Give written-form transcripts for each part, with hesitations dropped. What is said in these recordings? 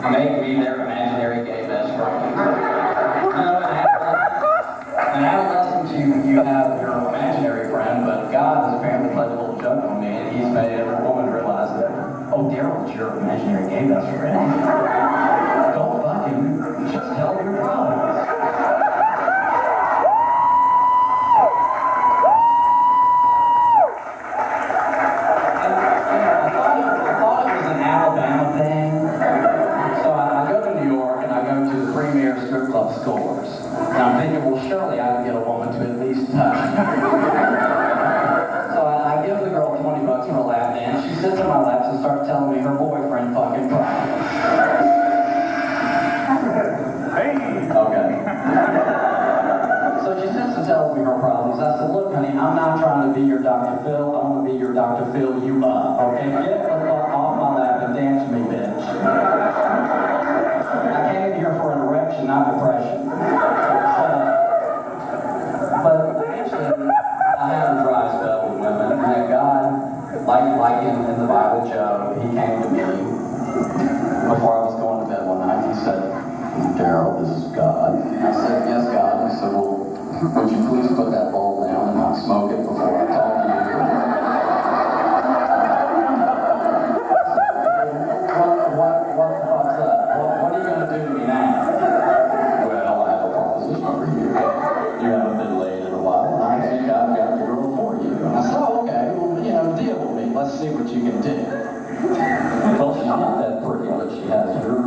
make me their imaginary gay best friend. In adolescence, you have your imaginary friend, but God has apparently played a little joke on me, and he's made every woman realize that, oh, Daryl's your imaginary gay best friend. Don't fuck him, just tell him your problems. I'm thinking, well, surely I could get a woman to at least touch me. So I give the girl $20 for a lap dance. She sits on my lap and starts telling me her boyfriend fucking problems. Hey! Okay. So she sits and tells me her problems. I said, look, honey, I'm not trying to be your Dr. Phil. I want to be your Dr. Phil you up. Okay? Get the fuck off my lap and dance me, bitch. I came in here for an erection, not depression. But eventually, I had a dry spell with women, and then God, like in the Bible, Job, he came to me before I was going to bed one night. He said, Daryl, this is God. I said, yes, God. He said, well, would you please put that bowl down and not smoke it before I talk to you? What the fuck's up? What are you going to do to me now? Well, I have a proposition for you. You haven't been laid in a while, and I think I've got the girl for you. And I said, oh, okay, well, deal with me. Let's see what you can do. Well, she's not that pretty, but she has your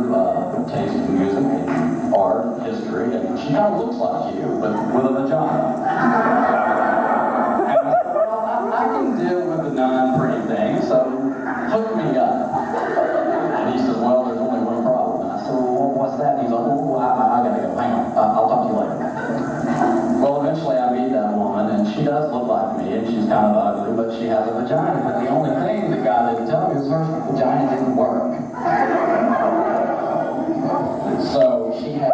taste in music and art, history, and she kind of looks like you, but with a vagina. And I said, well, I can deal with the non-pretty thing, so hook me up. And he said, well, there's only one problem. And I said, well, what's that? And he's like, oh, I gotta go. Hang on. I'll talk to you later. Well, eventually I meet that woman, and she does look like me, and she's kind of ugly, but she has a vagina. But the only thing that God didn't tell me is her vagina didn't work. So she had,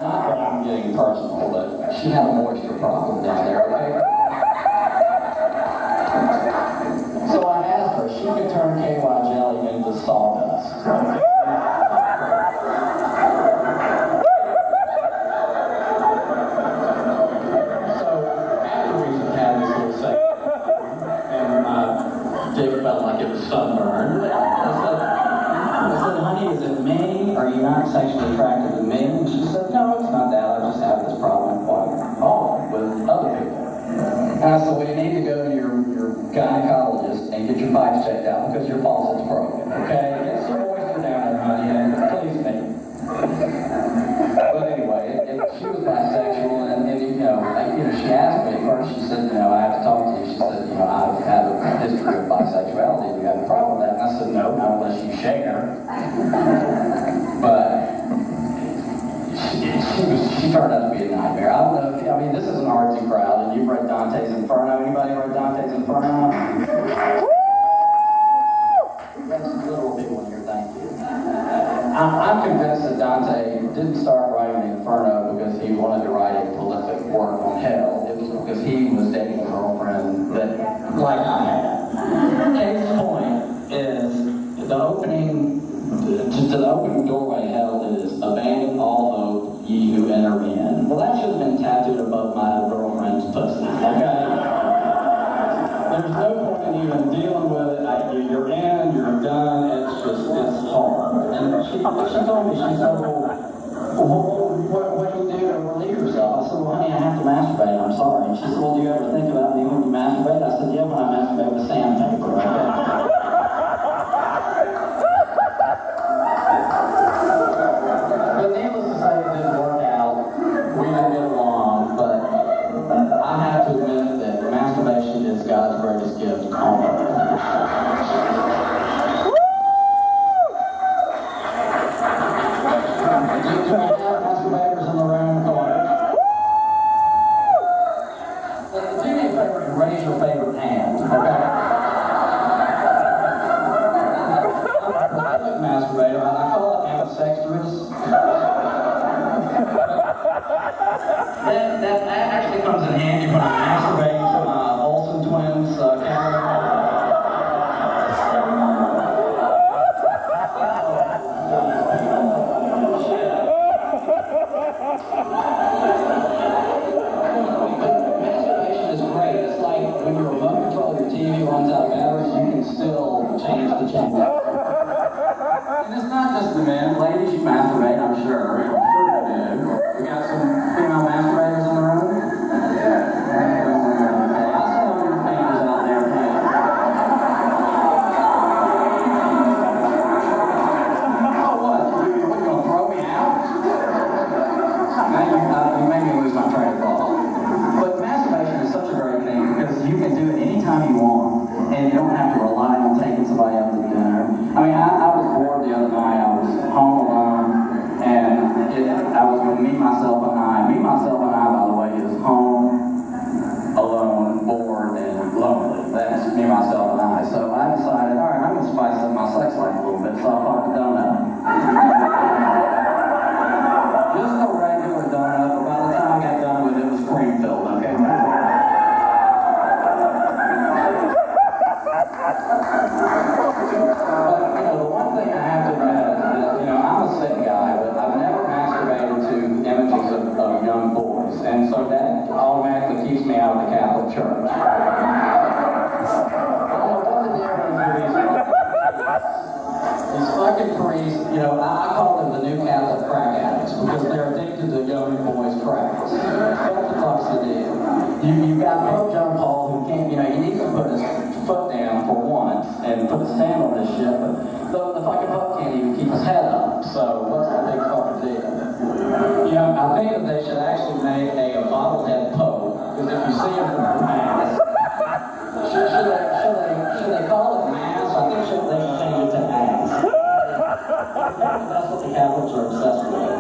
not that I'm getting personal, but she had a moisture problem down there, okay? So I asked her if she could turn KY jelly into sawdust. Dick felt like it was sunburned. I said, honey, is it me? Are you not sexually attracted to me? And she said, no, it's not that. I just have this problem quite often with other people. And I said, well, you need to go to your gynecologist and get your pipes checked out because your faucet's broken, okay? Get some moisture down there, honey, and please me. But anyway, she was bisexual, and she asked me first, she said, I have to talk to you. She said, I have a history of bisexuality. Do you have a problem with that? And I said, no, not unless you share. But she turned out to be a nightmare. I don't know if, this is an artsy crowd, and you've read Dante's Inferno. Anybody read Dante's Inferno? That's a little big one here, thank you. I'm convinced that Dante didn't start writing the Inferno because he wanted to write a prolific work on hell. It was because he was dating a girlfriend that, like I had. His point is the opening doorway to hell is abandon all hope, ye who enter in. Well, that should have been tattooed above my girlfriend's pussy, okay? There's no point in even dealing with it. You're in, you're done, it's hard. And she told me, she said, well, what do you do to relieve yourself? I said, well, honey, I have to masturbate, I'm sorry. And she said, well, do you ever think about me when you masturbate? I said, yeah, when I masturbate with sandpaper, okay? But needless to say, it didn't work out. We didn't get along, but I have to admit that masturbation is God's greatest gift on earth. Do I have masturbators in the room? Come on. Do me a favor and raise your favorite hand, okay? I'm a public masturbator. I call it ambidextrous. That actually comes in handy when I'm masturbating to my Olsen twins camera. And it's not just the men. Ladies, you masturbate, I'm sure. I'm sure you do. We got some female masturbators in the room? Okay, I see all your fingers out there, too. Oh, what? You gonna throw me out? You made me lose my train of thought. But masturbation is such a great thing because you can do it anytime you want. And you don't have to rely on taking somebody out to dinner. I mean, I was bored the other night. I was home alone, and I was with me, myself, and I. Me, myself, and I, by the way, is home, alone, bored, and lonely. That's me, myself, and I. So I decided, all right, I'm going to spice up my sex life a little bit, so I popped a donut. Just a regular donut, but by the time I got done with it, it was cream-filled, okay? The one thing I have to admit is that, I'm a sick guy, but I've never masturbated to images of young boys, and so that automatically keeps me out of the Catholic Church. These fucking priests, I call them the new Catholic crack addicts because they're addicted to young boys' cracks. What the fuck's the deal? You've got Pope John Paul who can't, he needs to put his foot down for once and put a stand on this shit, but the fucking Pope can't even keep his head up, so what's the big fucking deal? I think that they should actually make a bobblehead Pope, because if you see him in Mass, should they call it Mass? I think they should change it to Ass. That's what the Catholics are obsessed with.